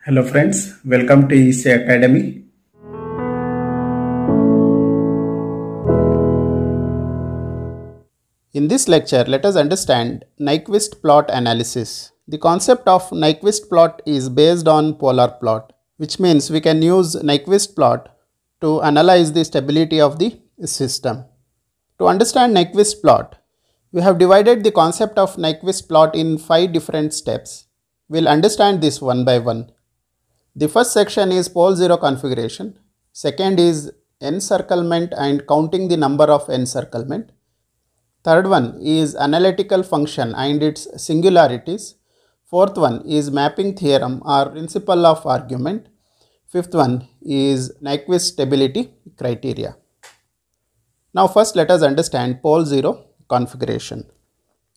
Hello friends, welcome to EC Academy. In this lecture, let us understand Nyquist plot analysis. The concept of Nyquist plot is based on polar plot, which means we can use Nyquist plot to analyze the stability of the system. To understand Nyquist plot, we have divided the concept of Nyquist plot in 5 different steps. We'll understand this one by one. The first section is pole 0 configuration. Second is encirclement and counting the number of encirclement. Third one is analytical function and its singularities. Fourth one is mapping theorem or principle of argument. Fifth one is Nyquist stability criteria. Now first let us understand pole 0 configuration.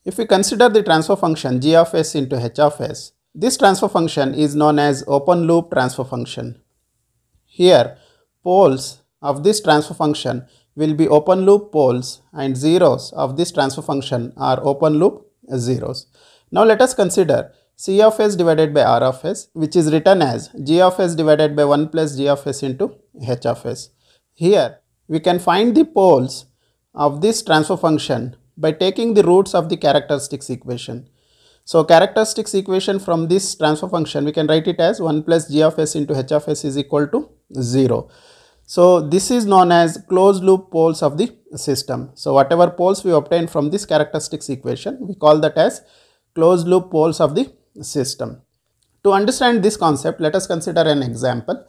If we consider the transfer function g of s into h of s, this transfer function is known as open loop transfer function. Here, poles of this transfer function will be open loop poles and zeros of this transfer function are open loop zeros. Now let us consider c of s divided by r of s, which is written as g of s divided by 1 plus g of s into h of s. Here, we can find the poles of this transfer function by taking the roots of the characteristics equation. So characteristics equation from this transfer function, we can write it as 1 plus g of s into h of s is equal to 0. So this is known as closed loop poles of the system. So whatever poles we obtain from this characteristics equation, we call that as closed loop poles of the system. To understand this concept, let us consider an example.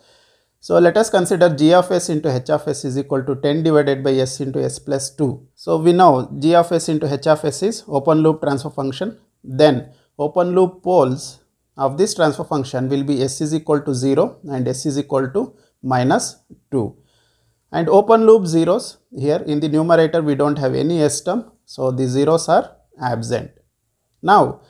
So let us consider g of s into h of s is equal to 10 divided by s into s plus 2. So we know g of s into h of s is open loop transfer function. Then open loop poles of this transfer function will be s is equal to 0 and s is equal to minus 2. And open loop zeros, here in the numerator we don't have any s term, so the zeros are absent. Now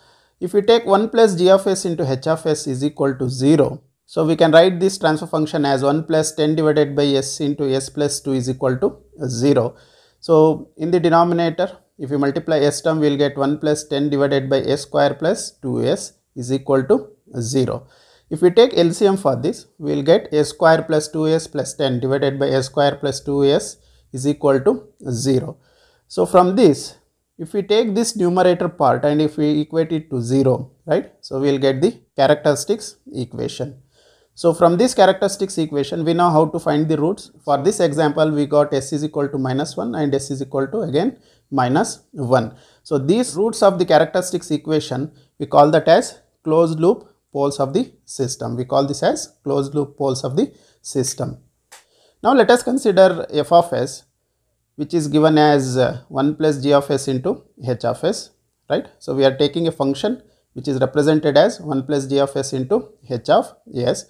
if we take 1 plus g of s into h of s is equal to 0, so we can write this transfer function as 1 plus 10 divided by s into s plus 2 is equal to 0. So in the denominator, if we multiply s term, we will get 1 plus 10 divided by s square plus 2s is equal to 0. If we take LCM for this, we will get s square plus 2s plus 10 divided by s square plus 2s is equal to 0. So from this, if we take this numerator part and if we equate it to 0, right? So we will get the characteristics equation. So from this characteristics equation, we know how to find the roots. For this example, we got s is equal to minus 1 and s is equal to again minus 1. So these roots of the characteristics equation, we call that as closed loop poles of the system. We call this as closed loop poles of the system. Now let us consider f of s, which is given as 1 plus g of s into h of s, right? So we are taking a function which is represented as 1 plus g of s into h of s.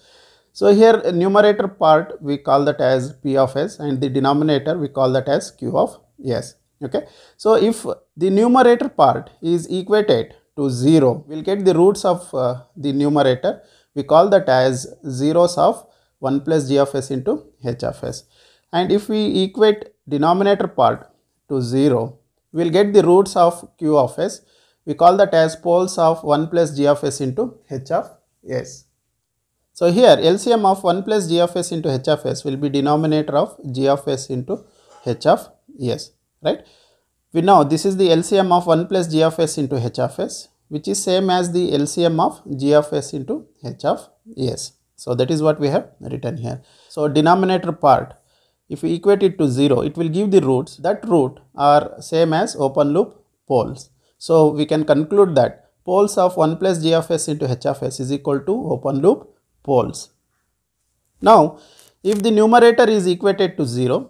So here numerator part we call that as p of s and the denominator we call that as q of s. Okay. So if the numerator part is equated to 0, we will get the roots of the numerator. We call that as zeros of 1 plus g of s into h of s. And if we equate denominator part to 0, we will get the roots of q of s. We call that as poles of 1 plus g of s into h of s. So here LCM of 1 plus g of s into h of s will be denominator of g of s into h of s, right? We know this is the LCM of 1 plus g of s into h of s, which is same as the LCM of g of s into h of s. So that is what we have written here. So denominator part, if we equate it to 0, it will give the roots. That root are same as open loop poles. So we can conclude that poles of 1 plus g of s into h of s is equal to open loop poles. Now if the numerator is equated to 0,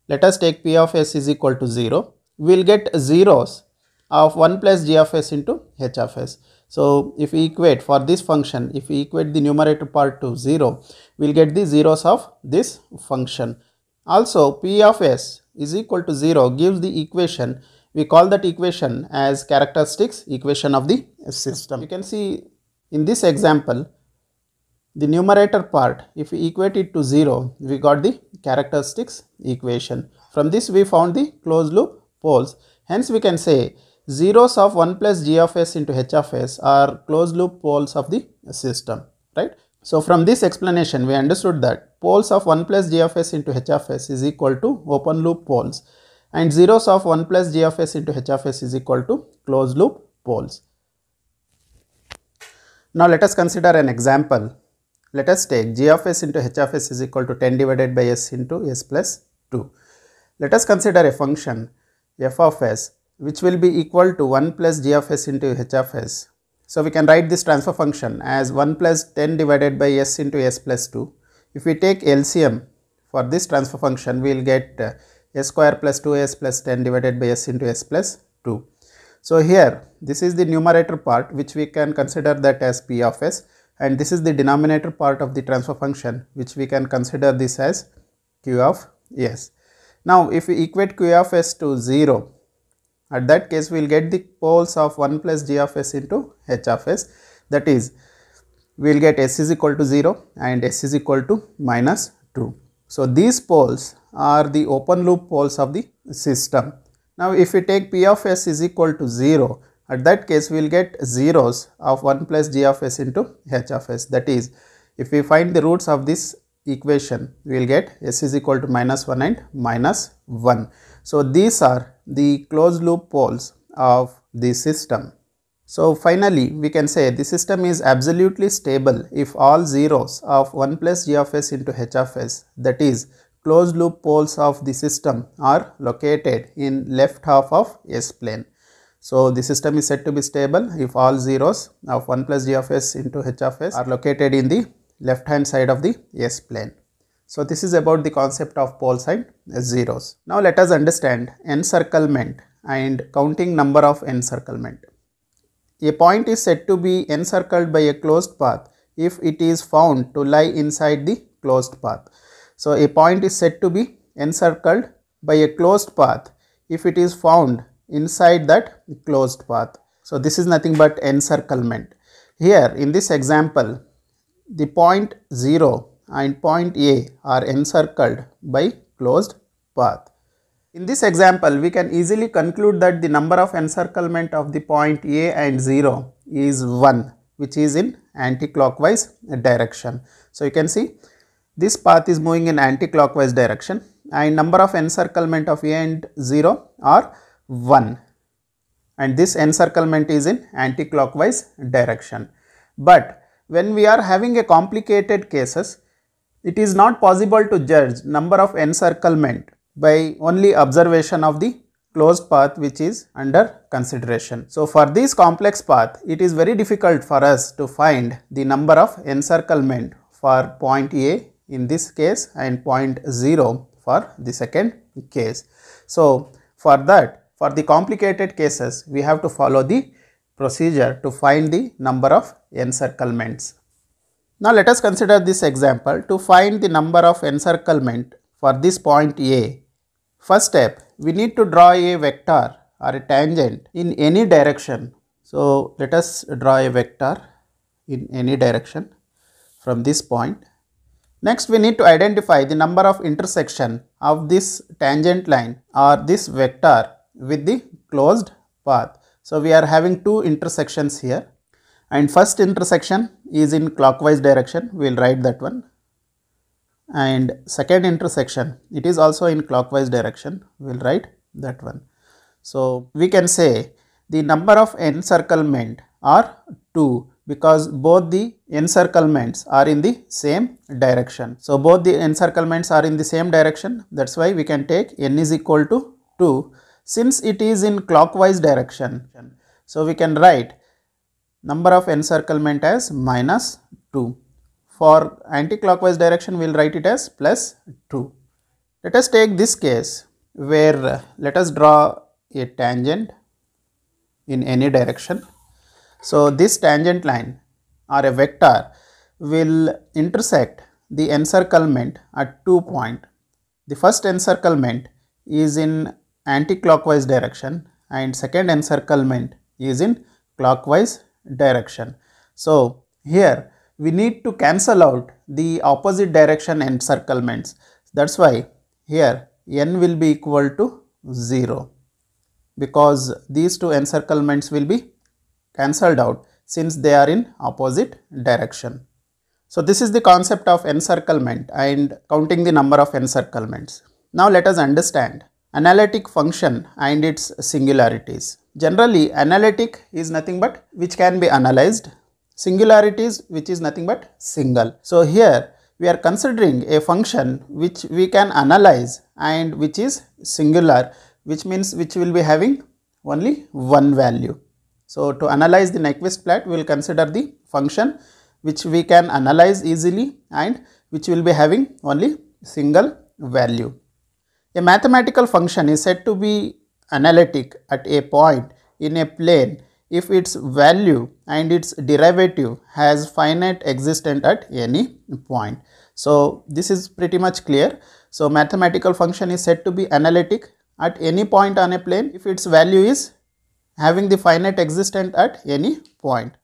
let us take p of s is equal to 0, we will get zeros of 1 plus g of s into h of s. So if we equate for this function, if we equate the numerator part to 0, we will get the zeros of this function. Also p of s is equal to 0 gives the equation, we call that equation as characteristics equation of the system. You can see in this example, the numerator part, if we equate it to 0, we got the characteristics equation. From this we found the closed loop poles. Hence we can say zeros of 1 plus g of s into h of s are closed loop poles of the system, right? So from this explanation we understood that poles of 1 plus g of s into h of s is equal to open loop poles and zeros of 1 plus g of s into h of s is equal to closed loop poles. Now let us consider an example. Let us take g of s into h of s is equal to 10 divided by s into s plus 2. Let us consider a function f of s which will be equal to 1 plus g of s into h of s. So we can write this transfer function as 1 plus 10 divided by s into s plus 2. If we take LCM for this transfer function, we will get s square plus 2s plus 10 divided by s into s plus 2. So here this is the numerator part which we can consider that as p of s, and this is the denominator part of the transfer function which we can consider this as q of s. Now if we equate q of s to 0, at that case we will get the poles of 1 plus g of s into h of s, that is we will get s is equal to 0 and s is equal to minus 2. So these poles are the open loop poles of the system. Now if we take p of s is equal to 0, at that case we will get zeros of 1 plus g of s into h of s, that is if we find the roots of this equation we will get s is equal to minus 1 and minus 1. So these are the closed loop poles of the system. So finally we can say the system is absolutely stable if all zeros of 1 plus g of s into h of s, that is closed loop poles of the system, are located in left half of S plane. So the system is said to be stable if all zeros of 1 plus g of s into h of s are located in the left hand side of the S plane. So this is about the concept of poles and zeros. Now let us understand encirclement and counting number of encirclement. A point is said to be encircled by a closed path if it is found to lie inside the closed path. So a point is said to be encircled by a closed path if it is found inside that closed path. So this is nothing but encirclement. Here in this example, the point 0 and point A are encircled by closed path. In this example, we can easily conclude that the number of encirclement of the point A and 0 is 1, which is in anti-clockwise direction. So you can see this path is moving in anti-clockwise direction and number of encirclement of A and 0 are 1, and this encirclement is in anti-clockwise direction. But when we are having a complicated cases, it is not possible to judge number of encirclement by only observation of the closed path which is under consideration. So for this complex path, it is very difficult for us to find the number of encirclement for point A in this case and point 0 for the second case. So for that, for the complicated cases, we have to follow the procedure to find the number of encirclements. Now let us consider this example to find the number of encirclement for this point A. First step, we need to draw a vector or a tangent in any direction. So let us draw a vector in any direction from this point. Next we need to identify the number of intersection of this tangent line or this vector with the closed path. So we are having two intersections here, and first intersection is in clockwise direction, we will write that one, and second intersection, it is also in clockwise direction, we will write that one. So we can say the number of encirclement are 2 because both the encirclements are in the same direction. So both the encirclements are in the same direction, that is why we can take n is equal to 2 since it is in clockwise direction. So we can write number of encirclement as minus 2. For anti-clockwise direction we will write it as plus 2. Let us take this case where let us draw a tangent in any direction. So this tangent line or a vector will intersect the encirclement at 2 points. The first encirclement is in anti-clockwise direction and second encirclement is in clockwise direction. So here we need to cancel out the opposite direction encirclements. That's why here n will be equal to 0 because these two encirclements will be cancelled out since they are in opposite direction. So this is the concept of encirclement and counting the number of encirclements. Now let us understand analytic function and its singularities. Generally, analytic is nothing but which can be analyzed, singularities which is nothing but single. So here we are considering a function which we can analyze and which is singular, which means which will be having only one value. So to analyze the Nyquist plot, we will consider the function which we can analyze easily and which will be having only single value. A mathematical function is said to be analytic at a point in a plane if its value and its derivative has finite existence at any point. So this is pretty much clear. So mathematical function is said to be analytic at any point on a plane if its value is having the finite existence at any point.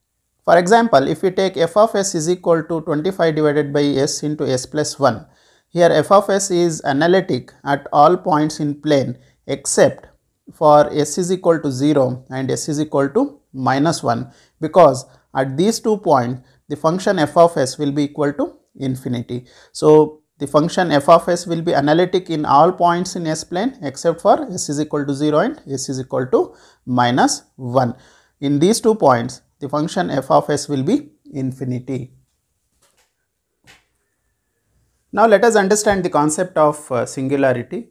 For example, if we take f of s is equal to 25 divided by s into s plus 1, here f of s is analytic at all points in plane except for s is equal to 0 and s is equal to minus 1, because at these 2 points the function f of s will be equal to infinity. So the function f of s will be analytic in all points in s plane except for s is equal to 0 and s is equal to minus 1. In these 2 points, the function f of s will be infinity. Now let us understand the concept of singularity.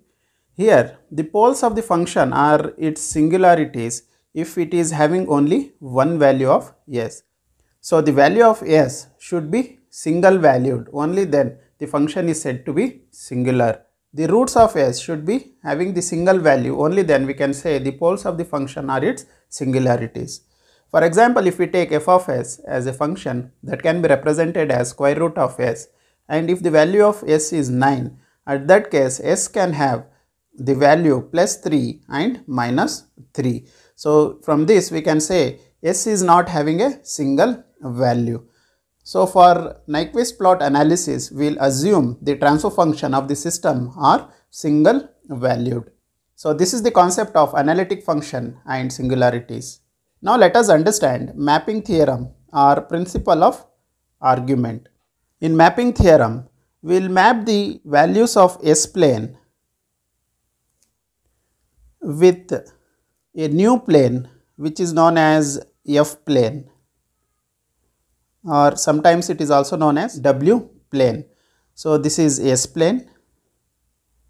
Here the poles of the function are its singularities if it is having only one value of s. So the value of s should be single valued, only then the function is said to be singular. The roots of s should be having the single value, only then we can say the poles of the function are its singularities. For example, if we take f of s as a function that can be represented as square root of s, and if the value of s is 9, at that case s can have the value plus 3 and minus 3. So from this we can say s is not having a single value. So for Nyquist plot analysis, we will assume the transfer function of the system are single valued. So this is the concept of analytic function and singularities. Now let us understand mapping theorem or principle of argument. In mapping theorem, we will map the values of S plane with a new plane which is known as F plane, or sometimes it is also known as W plane. So this is S plane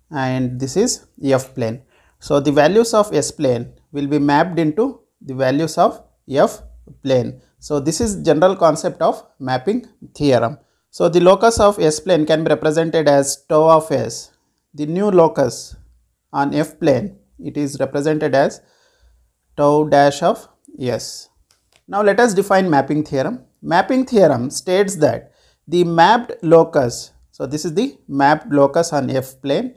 and this is F plane. So the values of S plane will be mapped into the values of F plane. So this is general concept of mapping theorem. So the locus of S plane can be represented as tau of S. The new locus on F plane, it is represented as tau dash of S. Now let us define mapping theorem. Mapping theorem states that the mapped locus, so this is the mapped locus on F plane,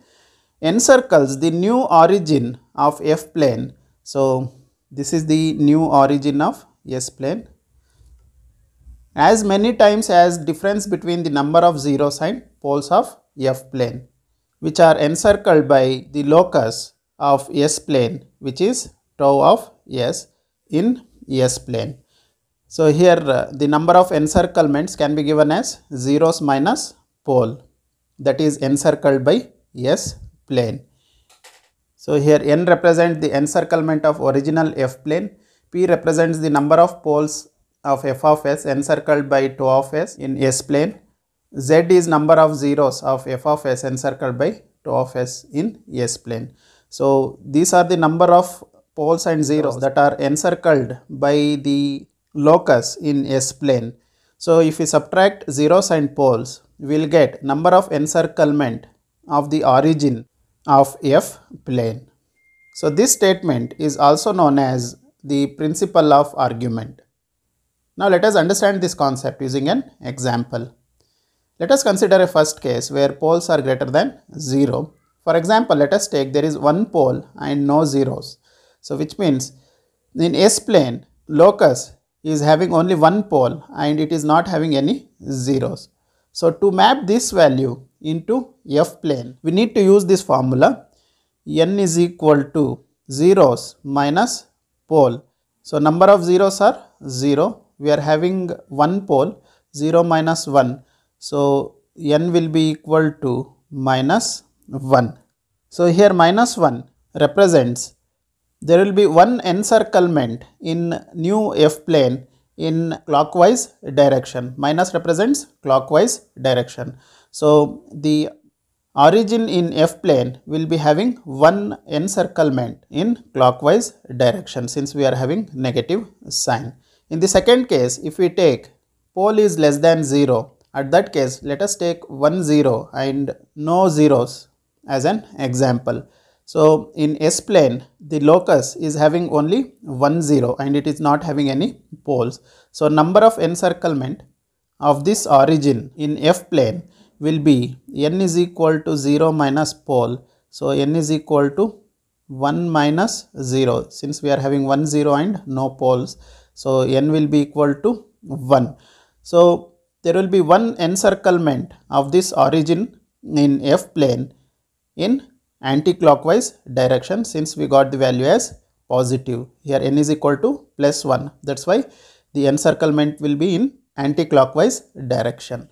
encircles the new origin of F plane. So this is the new origin of S plane as many times as difference between the number of zeros and poles of F plane, which are encircled by the locus of S plane, which is tau of S in S plane. So here the number of encirclements can be given as zeros minus pole, that is encircled by S plane. So here n represents the encirclement of original F plane, p represents the number of poles of f of s encircled by tau of s in S plane, z is number of zeros of f of s encircled by tau of s in S plane. So these are the number of poles and zeros that are encircled by the locus in S plane. So if we subtract zeros and poles, we will get number of encirclement of the origin of F plane. So this statement is also known as the principle of argument. Now let us understand this concept using an example. Let us consider a first case where poles are greater than 0. For example, let us take there is one pole and no zeros. So which means in S plane, locus is having only one pole and it is not having any zeros. So to map this value into F plane, we need to use this formula n is equal to zeros minus pole. So number of zeros are 0. We are having one pole, 0 minus 1. So n will be equal to minus 1. So here minus 1 represents there will be one encirclement in new f-plane in clockwise direction. Minus represents clockwise direction. So the origin in f-plane will be having one encirclement in clockwise direction since we are having negative sign. In the second case, if we take pole is less than 0, at that case let us take 1 0 and no zeros as an example. So in S-plane, the locus is having only 1 0 and it is not having any poles. So number of encirclement of this origin in F-plane will be n is equal to 0 minus pole. So n is equal to 1 minus 0 since we are having 1 0 and no poles. So n will be equal to 1. So there will be one encirclement of this origin in F-plane in anti-clockwise direction since we got the value as positive. Here n is equal to plus 1. That's why the encirclement will be in anti-clockwise direction.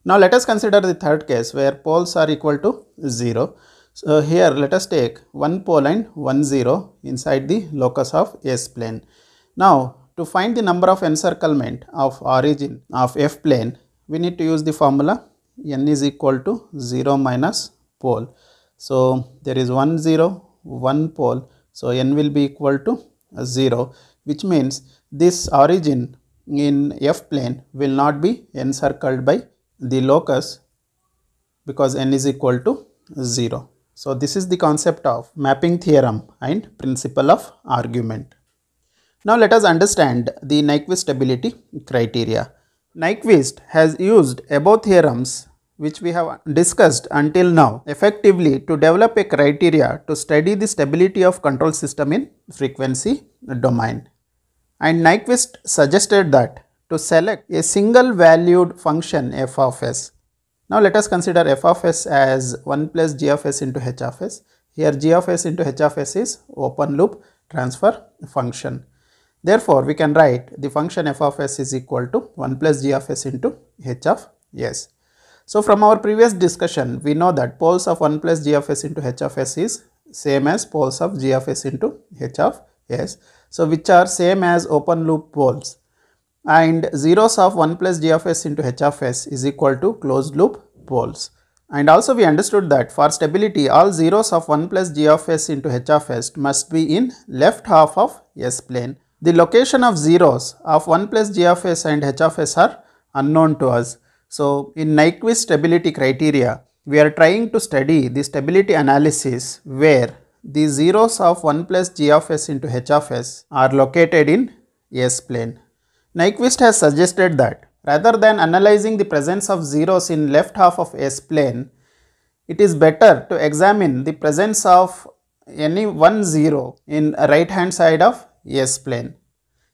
Now let us consider the third case where poles are equal to 0. So here let us take 1 pole and 1 0 inside the locus of S-plane. Now to find the number of encirclement of origin of F-plane, we need to use the formula n is equal to 0 minus pole. So there is 1 0, 1 pole. So n will be equal to 0, which means this origin in F-plane will not be encircled by the locus because n is equal to 0. So this is the concept of mapping theorem and principle of argument. Now let us understand the Nyquist stability criteria. Nyquist has used above theorems which we have discussed until now effectively to develop a criteria to study the stability of control system in frequency domain. And Nyquist suggested that to select a single valued function f of s. Now let us consider f of s as 1 plus g of s into h of s. Here g of s into h of s is open loop transfer function. Therefore, we can write the function f of s is equal to 1 plus g of s into h of s. So from our previous discussion, we know that poles of 1 plus g of s into h of s is same as poles of g of s into h of s. So which are same as open loop poles, and zeros of 1 plus g of s into h of s is equal to closed loop poles. And also we understood that for stability, all zeros of 1 plus g of s into h of s must be in left half of S-plane. The location of zeros of 1 plus g of s and h of s are unknown to us. So in Nyquist stability criteria, we are trying to study the stability analysis where the zeros of 1 plus g of s into h of s are located in S-plane. Nyquist has suggested that rather than analyzing the presence of zeros in left half of S-plane, it is better to examine the presence of any one zero in right hand side of S-plane.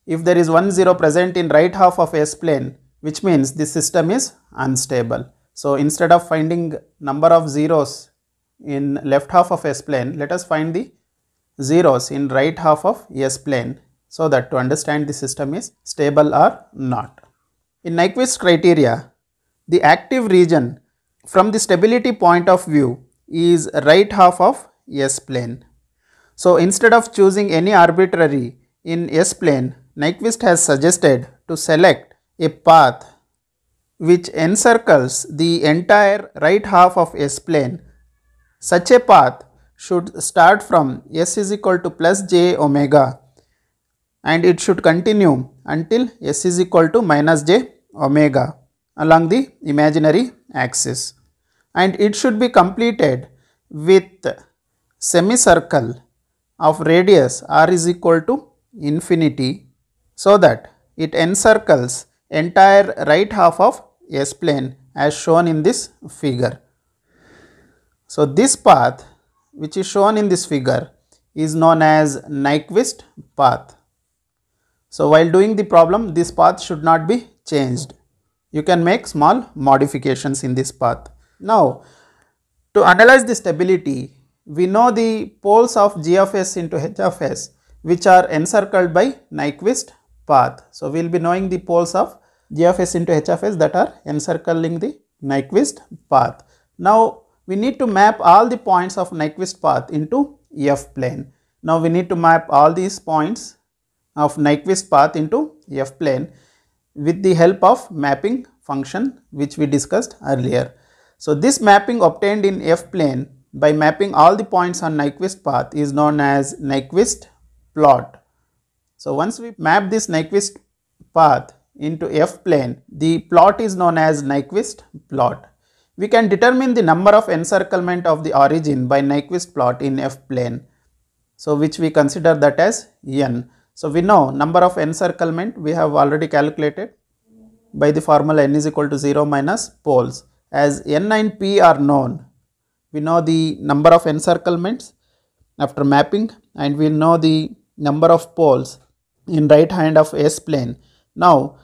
If there is 1 0 present in right half of S-plane, which means the system is unstable. So instead of finding number of zeros in left half of S-plane, let us find the zeros in right half of S-plane so that to understand the system is stable or not. In Nyquist criteria, the active region from the stability point of view is right half of S-plane. So instead of choosing any arbitrary in S-plane, Nyquist has suggested to select a path which encircles the entire right half of S-plane. Such a path should start from s is equal to plus j omega and it should continue until s is equal to minus j omega along the imaginary axis, and it should be completed with semicircle of radius r is equal to infinity so that it encircles entire right half of S-plane as shown in this figure. So this path which is shown in this figure is known as Nyquist path. So while doing the problem, this path should not be changed. You can make small modifications in this path. Now to analyze the stability, we know the poles of g of s into h of s which are encircled by Nyquist path. So we will be knowing the poles of g of s into h of s that are encircling the Nyquist path. Now we need to map all the points of Nyquist path into F plane. Now we need to map all these points of Nyquist path into F plane with the help of mapping function which we discussed earlier. So this mapping obtained in F plane by mapping all the points on Nyquist path is known as Nyquist plot. So once we map this Nyquist path into F plane, the plot is known as Nyquist plot. We can determine the number of encirclement of the origin by Nyquist plot in F plane. So which we consider that as n. So we know number of encirclement we have already calculated by the formula n is equal to 0 minus poles. As n and p are known, we know the number of encirclements after mapping and we know the number of poles in right hand of S plane. Now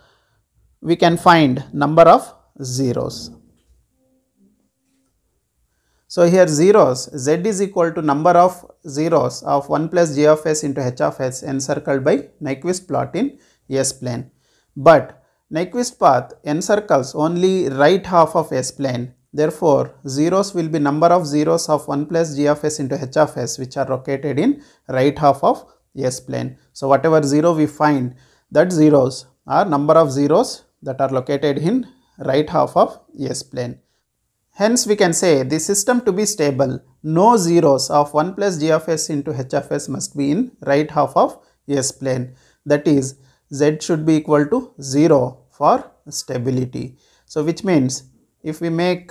we can find number of zeros. So here zeros, z is equal to number of zeros of 1 plus g of s into h of s encircled by Nyquist plot in S plane. But Nyquist path encircles only right half of S plane. Therefore, zeros will be number of zeros of 1 plus g of s into h of s which are located in right half of S plane. So whatever zero we find, that zeros are number of zeros that are located in right half of S plane. Hence we can say the system to be stable, no zeros of 1 plus g of s into h of s must be in right half of S plane. That is, z should be equal to 0 for stability. So which means if we make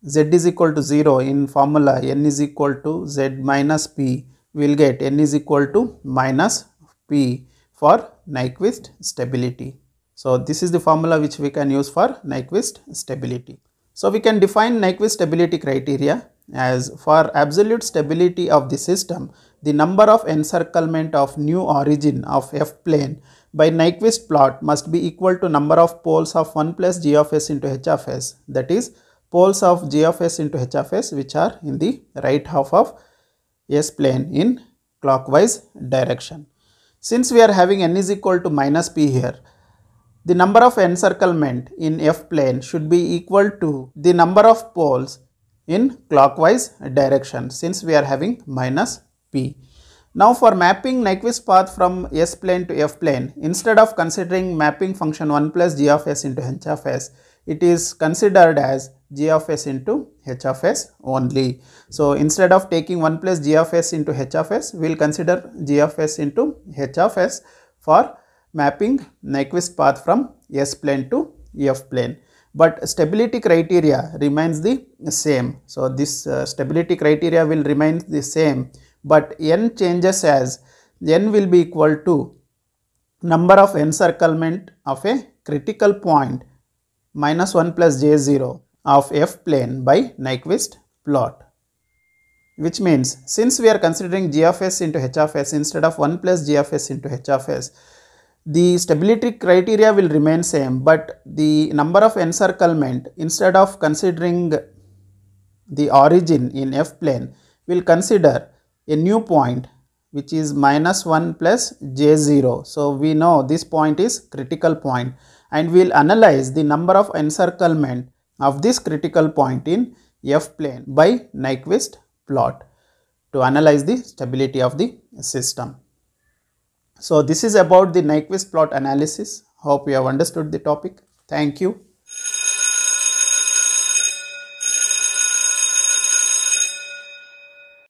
z is equal to 0 in formula n is equal to z minus p, we will get n is equal to minus p for Nyquist stability. So this is the formula which we can use for Nyquist stability. So we can define Nyquist stability criteria as for absolute stability of the system, the number of encirclement of new origin of F plane by Nyquist plot must be equal to number of poles of 1 plus g of s into h of s, that is poles of g of s into h of s which are in the right half of S plane in clockwise direction. Since we are having n is equal to minus p here, the number of encirclement in F plane should be equal to the number of poles in clockwise direction since we are having minus p. Now for mapping Nyquist path from S plane to F plane, instead of considering mapping function 1 plus g of s into h of s, it is considered as g of s into h of s only. So instead of taking 1 plus g of s into h of s, we will consider g of s into h of s for mapping Nyquist path from S plane to F plane. But stability criteria remains the same. So this stability criteria will remain the same, but n changes as n will be equal to number of encirclement of a critical point minus 1 plus j0 of F plane by Nyquist plot. Which means since we are considering g of s into h of s instead of 1 plus g of s into h of s, the stability criteria will remain same, but the number of encirclement, instead of considering the origin in F plane, will consider a new point which is minus 1 plus j0. So we know this point is critical point and we will analyze the number of encirclement of this critical point in F plane by Nyquist plot to analyze the stability of the system. So this is about the Nyquist plot analysis. Hope you have understood the topic. Thank you.